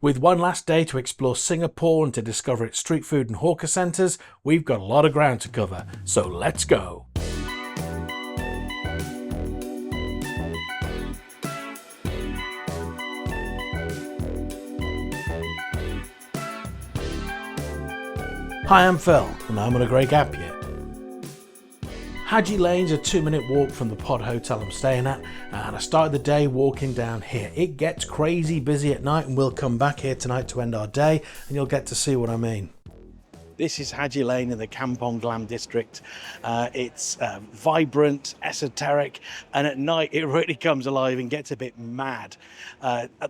With one last day to explore Singapore and to discover its street food and hawker centres, we've got a lot of ground to cover, so let's go. Hi, I'm Phil, and I'm on a great gap year. Haji Lane's a 2-minute walk from the pod hotel I'm staying at, and I started the day walking down here. It gets crazy busy at night, and we'll come back here tonight to end our day, and you'll get to see what I mean. This is Haji Lane in the Kampong Glam district. It's vibrant, esoteric, and at night it really comes alive and gets a bit mad.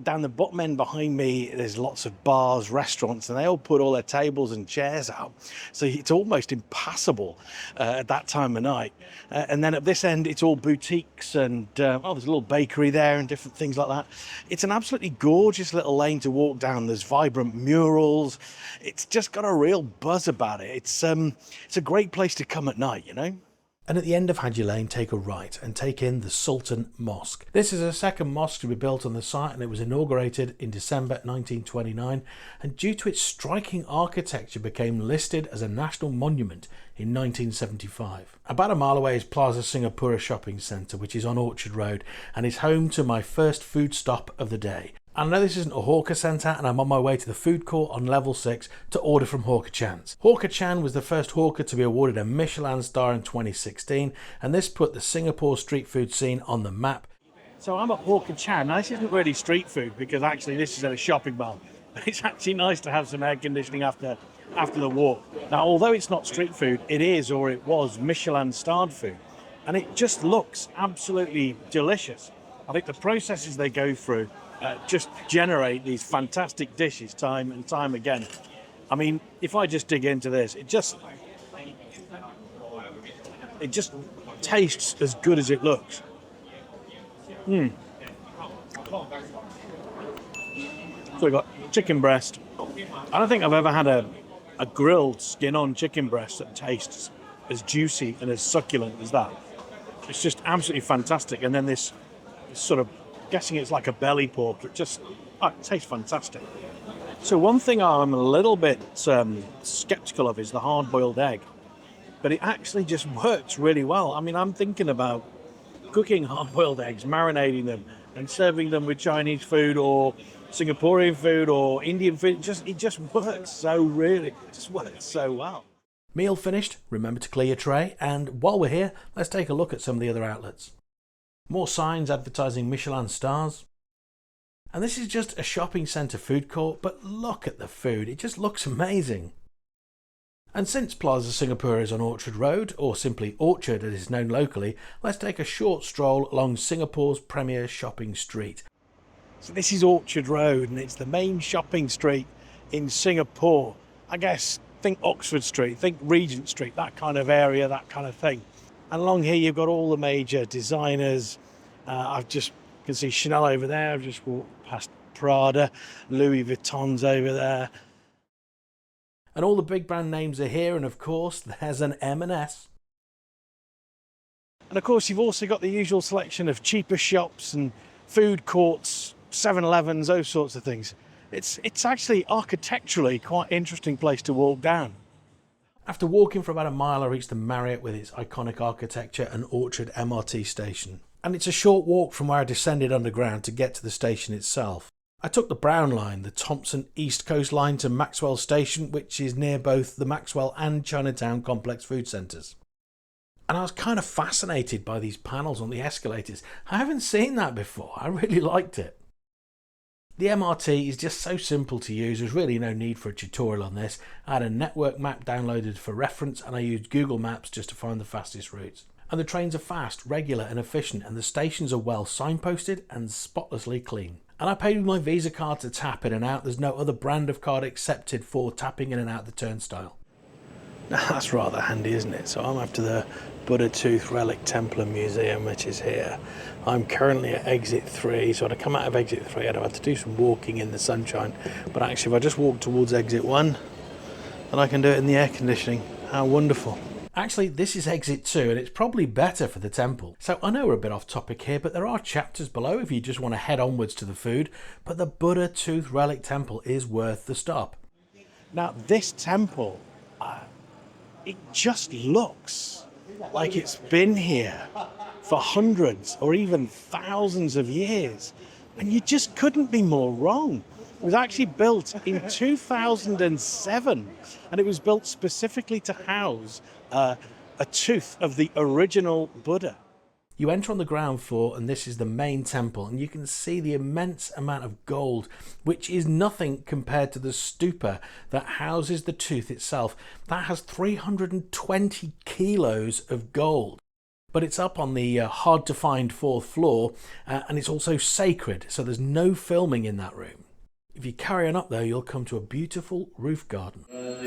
Down the bottom end behind me, there's lots of bars, restaurants, and they all put all their tables and chairs out. So it's almost impassable at that time of night. And then at this end, it's all boutiques and, there's a little bakery there and different things like that. It's an absolutely gorgeous little lane to walk down. There's vibrant murals. It's just got a real buzz about it. It's a great place to come at night, you know. And at the end of Haji Lane, take a right and take in the Sultan Mosque. This is a second mosque to be built on the site, and it was inaugurated in December 1929, and due to its striking architecture became listed as a national monument in 1975. About a mile away is Plaza Singapura Shopping Centre, which is on Orchard Road and is home to my first food stop of the day. I know this isn't a hawker centre, and I'm on my way to the food court on level 6 to order from Hawker Chan's. Hawker Chan was the first hawker to be awarded a Michelin star in 2016, and this put the Singapore street food scene on the map. So I'm at Hawker Chan. Now, this isn't really street food because actually this is at a shopping mall. It's actually nice to have some air conditioning after the walk. Now, although it's not street food, it is, or it was, Michelin starred food, and it just looks absolutely delicious. I think the processes they go through just generate these fantastic dishes time and time again. I mean, if I just dig into this, it just tastes as good as it looks. So we've got chicken breast. I don't think I've ever had a grilled skin-on chicken breast that tastes as juicy and as succulent as that. It's just absolutely fantastic. And then this sort of, guessing it's like a belly pork, it tastes fantastic. So one thing I'm a little bit skeptical of is the hard-boiled egg, but it actually just works really well. I mean, I'm thinking about cooking hard-boiled eggs, marinating them, and serving them with Chinese food or Singaporean food or Indian food. It just works so well. Meal finished, remember to clear your tray, and while we're here, let's take a look at some of the other outlets. More signs advertising Michelin stars. And this is just a shopping centre food court, but look at the food, it just looks amazing. And since Plaza Singapura is on Orchard Road, or simply Orchard as it's known locally, let's take a short stroll along Singapore's premier shopping street. So this is Orchard Road, and it's the main shopping street in Singapore. I guess, think Oxford Street, think Regent Street, that kind of area, that kind of thing. And along here you've got all the major designers. I can see Chanel over there. I've just walked past Prada, Louis Vuitton's over there. And all the big brand names are here, and of course there's an M&S. And of course you've also got the usual selection of cheaper shops and food courts, 7-Elevens, those sorts of things. It's actually architecturally quite an interesting place to walk down. After walking for about a mile, I reached the Marriott with its iconic architecture and Orchard MRT station. And it's a short walk from where I descended underground to get to the station itself. I took the Brown Line, the Thompson East Coast Line, to Maxwell Station, which is near both the Maxwell and Chinatown Complex food centres. And I was kind of fascinated by these panels on the escalators. I haven't seen that before. I really liked it. The MRT is just so simple to use. There's really no need for a tutorial on this. I had a network map downloaded for reference, and I used Google Maps just to find the fastest routes. And the trains are fast, regular and efficient, and the stations are well signposted and spotlessly clean. And I paid with my Visa card to tap in and out. There's no other brand of card accepted for tapping in and out the turnstile. Now that's rather handy, isn't it? So I'm after the Buddha Tooth Relic Temple Museum, which is here. I'm currently at exit 3, so when I come out of exit 3 I'd have had to do some walking in the sunshine, but actually if I just walk towards exit 1, then I can do it in the air conditioning. How wonderful. Actually, this is exit 2 and it's probably better for the temple. So I know we're a bit off topic here, but there are chapters below if you just want to head onwards to the food. But the Buddha Tooth Relic Temple is worth the stop. Now this temple, it just looks like it's been here for hundreds or even thousands of years. And you just couldn't be more wrong. It was actually built in 2007 and it was built specifically to house a tooth of the original Buddha. You enter on the ground floor and this is the main temple, and you can see the immense amount of gold, which is nothing compared to the stupa that houses the tooth itself. That has 320 kilos of gold. But it's up on the hard to find 4th floor and it's also sacred, so there's no filming in that room. If you carry on up though, you'll come to a beautiful roof garden. I've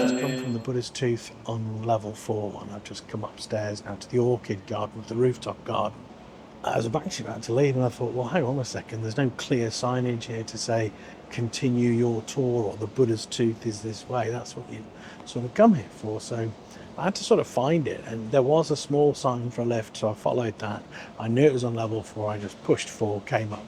just come from the Buddha's Tooth on level 4 and I've just come upstairs now to the orchid garden, the rooftop garden. I was actually about to leave and I thought, well, hang on a second, there's no clear signage here to say continue your tour or the Buddha's Tooth is this way. That's what you sort of come here for. So I had to sort of find it, and there was a small sign for a lift, so I followed that. I knew it was on level 4, I just pushed 4, came up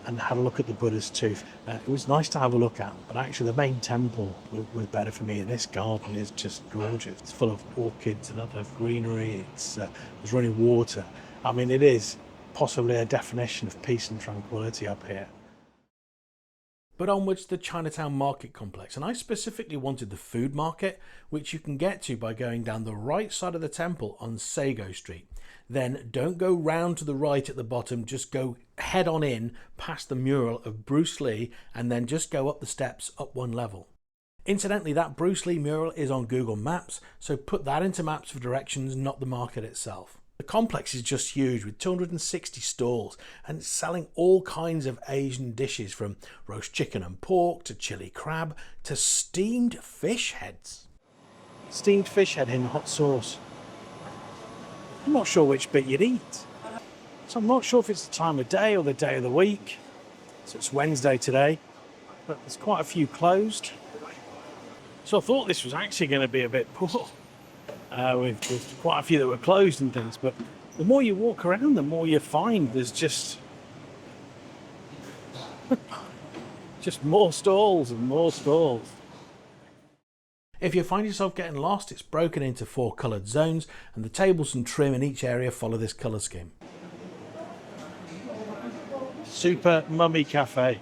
and had a look at the Buddha's Tooth. It was nice to have a look at, but actually the main temple was better for me, and this garden is just gorgeous. It's full of orchids and other greenery, there's running water. I mean, it is possibly a definition of peace and tranquility up here. But onwards to the Chinatown Market Complex, and I specifically wanted the food market, which you can get to by going down the right side of the temple on Satay Street. Then don't go round to the right at the bottom, just go head on in past the mural of Bruce Lee and then just go up the steps up 1 level. Incidentally, that Bruce Lee mural is on Google Maps, so put that into maps for directions, not the market itself. The complex is just huge with 260 stalls and it's selling all kinds of Asian dishes, from roast chicken and pork to chili crab to steamed fish heads. Steamed fish head in hot sauce. I'm not sure which bit you'd eat. So I'm not sure if it's the time of day or the day of the week. So it's Wednesday today, but there's quite a few closed. So I thought this was actually going to be a bit poor. With quite a few that were closed and things, but the more you walk around, the more you find there's just more stalls and more stalls. If you find yourself getting lost, it's broken into 4 coloured zones and the tables and trim in each area follow this colour scheme. Super Mummy Cafe.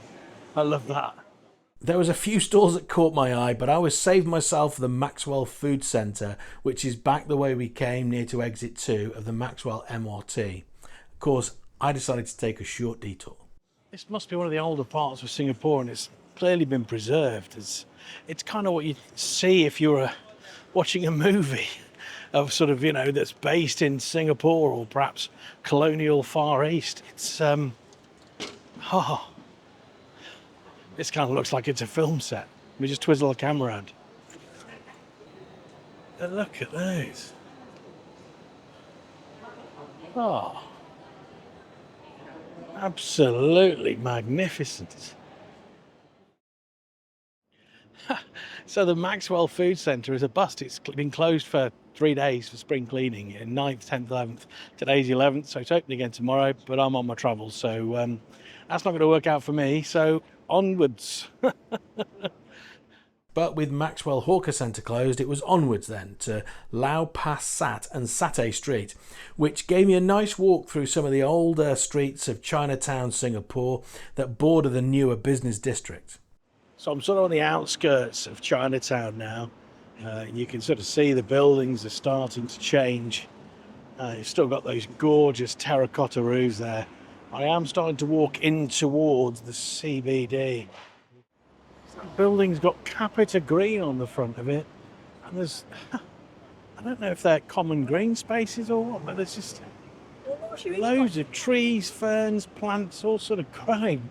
I love that. There was a few stalls that caught my eye, but I was saved myself for the Maxwell Food Centre, which is back the way we came, near to exit 2 of the Maxwell MRT. Of course, I decided to take a short detour. This must be one of the older parts of Singapore, and it's clearly been preserved. It's kind of what you'd see if you were watching a movie of sort of, you know, that's based in Singapore or perhaps colonial Far East. It's this kind of looks like it's a film set. Let me just twizzle the camera around. And look at those. Oh, absolutely magnificent. So the Maxwell Food Centre is a bust. It's been closed for 3 days for spring cleaning, 9th, 10th, 11th. Today's 11th, so it's opening again tomorrow, but I'm on my travels, so that's not going to work out for me. So onwards. But with Maxwell Hawker Centre closed, it was onwards then to Lau Pa Sat and Satay Street, which gave me a nice walk through some of the older streets of Chinatown, Singapore, that border the newer business district. So I'm sort of on the outskirts of Chinatown now. You can sort of see the buildings are starting to change. You've still got those gorgeous terracotta roofs there. I am starting to walk in towards the CBD. That building's got Capita Green on the front of it. And there's, I don't know if they're common green spaces or what, but there's just loads of trees, ferns, plants, all sort of growing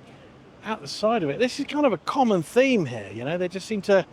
out the side of it. This is kind of a common theme here, you know, they just seem to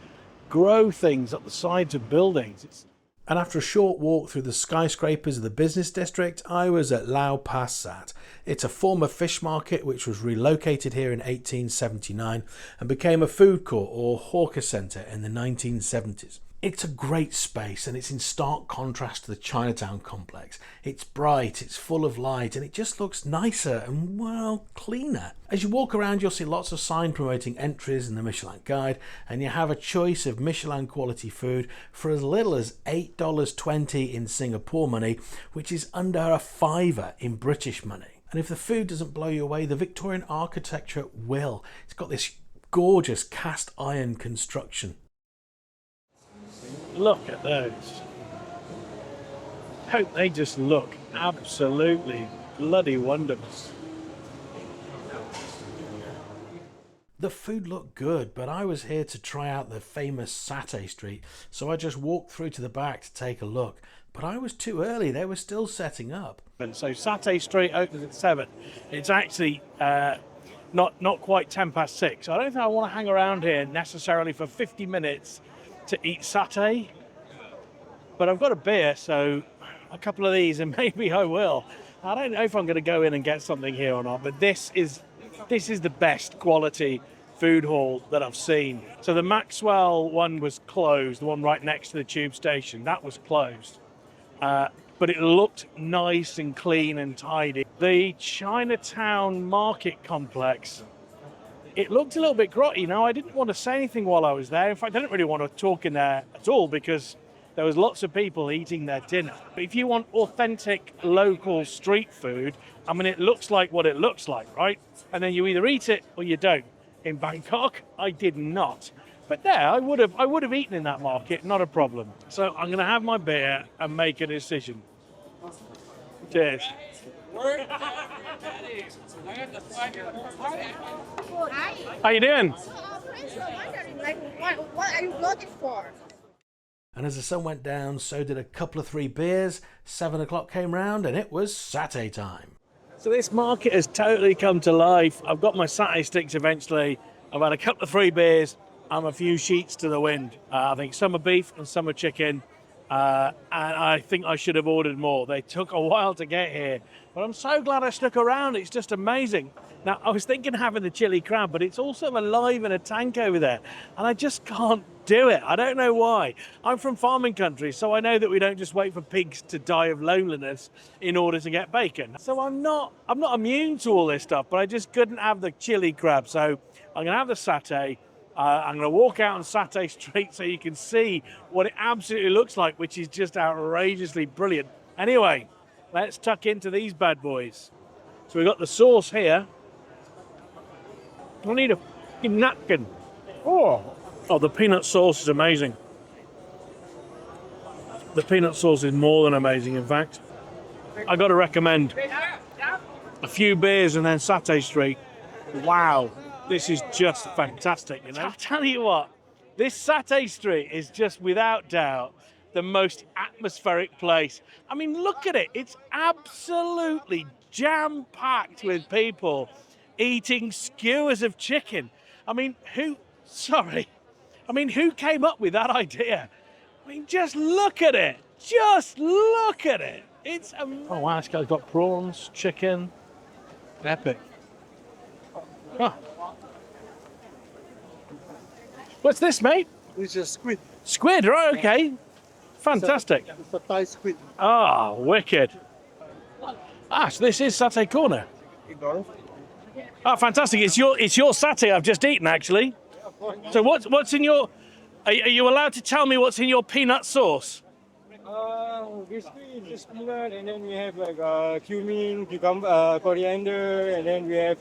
grow things up the sides of buildings. And after a short walk through the skyscrapers of the business district, I was at Lau Pa Sat. It's a former fish market which was relocated here in 1879 and became a food court or hawker centre in the 1970s. It's a great space and it's in stark contrast to the Chinatown complex. It's bright, it's full of light, and it just looks nicer and, well, cleaner. As you walk around, you'll see lots of signs promoting entries in the Michelin Guide, and you have a choice of Michelin quality food for as little as $8.20 in Singapore money, which is under a $5 in British money. And if the food doesn't blow you away, the Victorian architecture will. It's got this gorgeous cast iron construction. Look at those. Don't they just look absolutely bloody wonderful? The food looked good, but I was here to try out the famous Satay Street, so I just walked through to the back to take a look. But I was too early, they were still setting up. And so Satay Street opens at 7. It's actually not quite 6:10. So I don't think I want to hang around here necessarily for 50 minutes to eat satay, but I've got a beer, so a couple of these and maybe I will. I don't know if I'm going to go in and get something here or not, but this is the best quality food hall that I've seen. So the Maxwell one was closed, the one right next to the tube station, that was closed, but it looked nice and clean and tidy. The Chinatown Market Complex, it looked a little bit grotty. Now, I didn't want to say anything while I was there. In fact, I didn't really want to talk in there at all because there was lots of people eating their dinner. But if you want authentic local street food, I mean, it looks like what it looks like, right? And then you either eat it or you don't. In Bangkok, I did not. But there, I would have eaten in that market, not a problem. So I'm going to have my beer and make a decision. Cheers. How you doing? What are you looking for? And as the sun went down, so did a couple of 3 beers. 7 o'clock came round and it was satay time. So this market has totally come to life. I've got my satay sticks eventually. I've had a couple of 3 beers. I'm a few sheets to the wind. I think some are beef and some are chicken. And I think I should have ordered more. They took a while to get here, but I'm so glad I stuck around. It's just amazing. Now, I was thinking of having the chili crab, but it's also alive in a tank over there, and I just can't do it. I don't know why. I'm from farming country, so I know that we don't just wait for pigs to die of loneliness in order to get bacon. So I'm not immune to all this stuff, but I just couldn't have the chili crab. So I'm going to have the satay. I'm going to walk out on Satay Street so you can see what it absolutely looks like, which is just outrageously brilliant. Anyway, let's tuck into these bad boys. So we've got the sauce here. I need a napkin. Oh, the peanut sauce is amazing. The peanut sauce is more than amazing, in fact. I got to recommend a few beers and then Satay Street. Wow. This is just fantastic, you know. I'll tell you what, this Satay Street is just without doubt the most atmospheric place. I mean, look at it. It's absolutely jam-packed with people eating skewers of chicken. I mean, who came up with that idea? I mean, just look at it. Just look at it. It's amazing. Oh, wow, this guy's got prawns, chicken. Epic. Oh. What's this, mate? It's a squid. Squid, right, okay. Fantastic. It's a Thai squid. Ah, wicked. So this is Satay Corner. Ah, fantastic. It's your satay I've just eaten, actually. So what's in your... Are you allowed to tell me what's in your peanut sauce? Basically just peanut, and then we have like cumin, cucumber, coriander, and then we have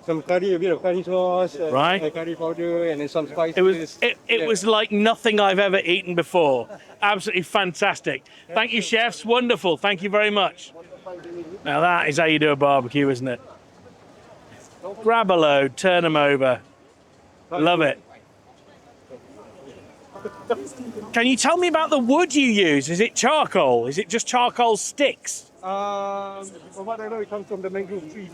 some curry, a bit of curry sauce, right? Curry powder, and then some spices. It was like nothing I've ever eaten before. Absolutely fantastic. Thank you, chefs. Wonderful. Thank you very much. Now that is how you do a barbecue, isn't it? Grab a load, turn them over. Love it. Can you tell me about the wood you use? Is it charcoal? Is it just charcoal sticks? From what I know, it comes from the mangrove trees.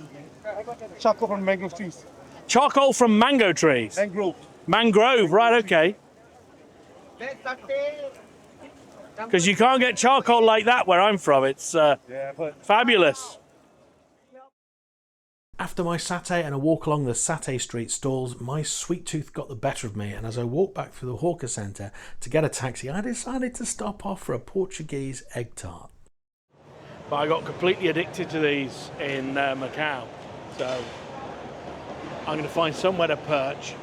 Charcoal from mangrove trees. Charcoal from mango trees? Mangrove. Mangrove, right, okay. because you can't get charcoal like that where I'm from. It's fabulous. After my satay and a walk along the Satay Street stalls, my sweet tooth got the better of me, and as I walked back through the hawker centre to get a taxi, I decided to stop off for a Portuguese egg tart. But I got completely addicted to these in Macau, so I'm going to find somewhere to perch.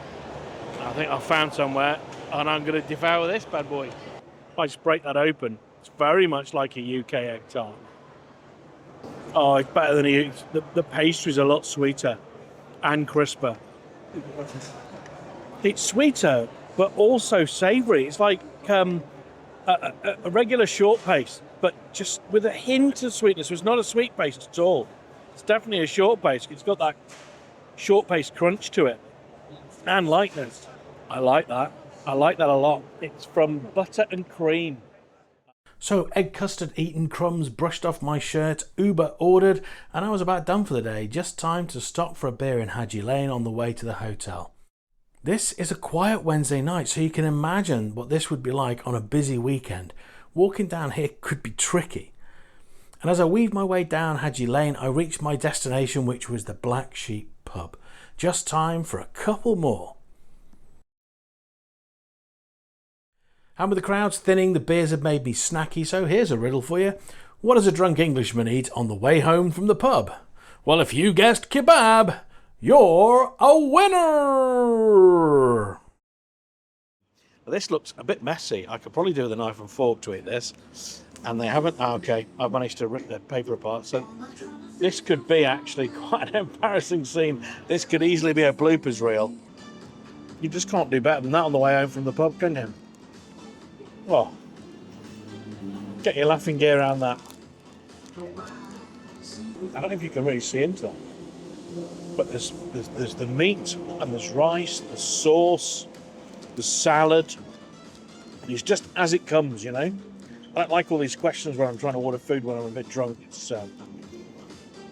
I think I've found somewhere, and I'm going to devour this bad boy. If I just break that open, it's very much like a UK egg tart. Oh, it's better than the pastry's a lot sweeter and crisper. It's sweeter, but also savoury. It's like a regular short paste, but just with a hint of sweetness. So it's not a sweet paste at all. It's definitely a short paste. It's got that short paste crunch to it and lightness. I like that. I like that a lot. It's from butter and cream. So egg custard eaten, crumbs brushed off my shirt, Uber ordered, and I was about done for the day. Just time to stop for a beer in Haji Lane on the way to the hotel. This is a quiet Wednesday night, so you can imagine what this would be like on a busy weekend. Walking down here could be tricky. And as I weaved my way down Haji Lane, I reached my destination, which was the Black Sheep pub. Just time for a couple more. And with the crowds thinning, the beers had made me snacky, so here's a riddle for you. What does a drunk Englishman eat on the way home from the pub? Well, if you guessed kebab, you're a winner! This looks a bit messy. I could probably do with a knife and fork to eat this. And they haven't. Oh, okay, I've managed to rip the paper apart. So this could be actually quite an embarrassing scene. This could easily be a bloopers reel. You just can't do better than that on the way home from the pub, can you? Well, get your laughing gear around that. I don't know if you can really see into it, but there's the meat and there's rice, there's sauce, there's salad. And it's just as it comes, you know. I don't like all these questions where I'm trying to order food when I'm a bit drunk. It's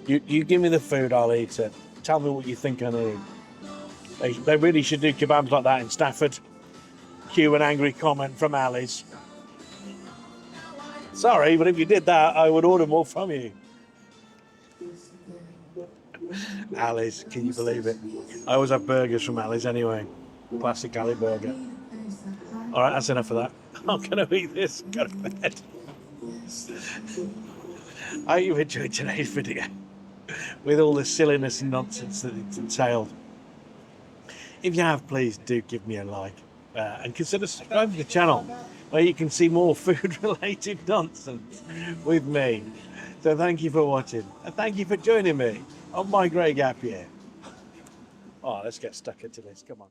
you give me the food, I'll eat it. Tell me what you think I need. They really should do kebabs like that in Stafford. Cue an angry comment from Alice. Sorry, but if you did that, I would order more from you. Alice, can you believe it? I always have burgers from Alice anyway. Classic Ali burger. All right, that's enough of that. I'm going to eat this. Go to bed. I hope you've enjoyed today's video with all the silliness and nonsense that it's entailed. If you have, please do give me a like. And consider subscribing to the channel where you can see more food-related nonsense with me. So thank you for watching, and thank you for joining me on my great gap year. Oh, let's get stuck into this. Come on.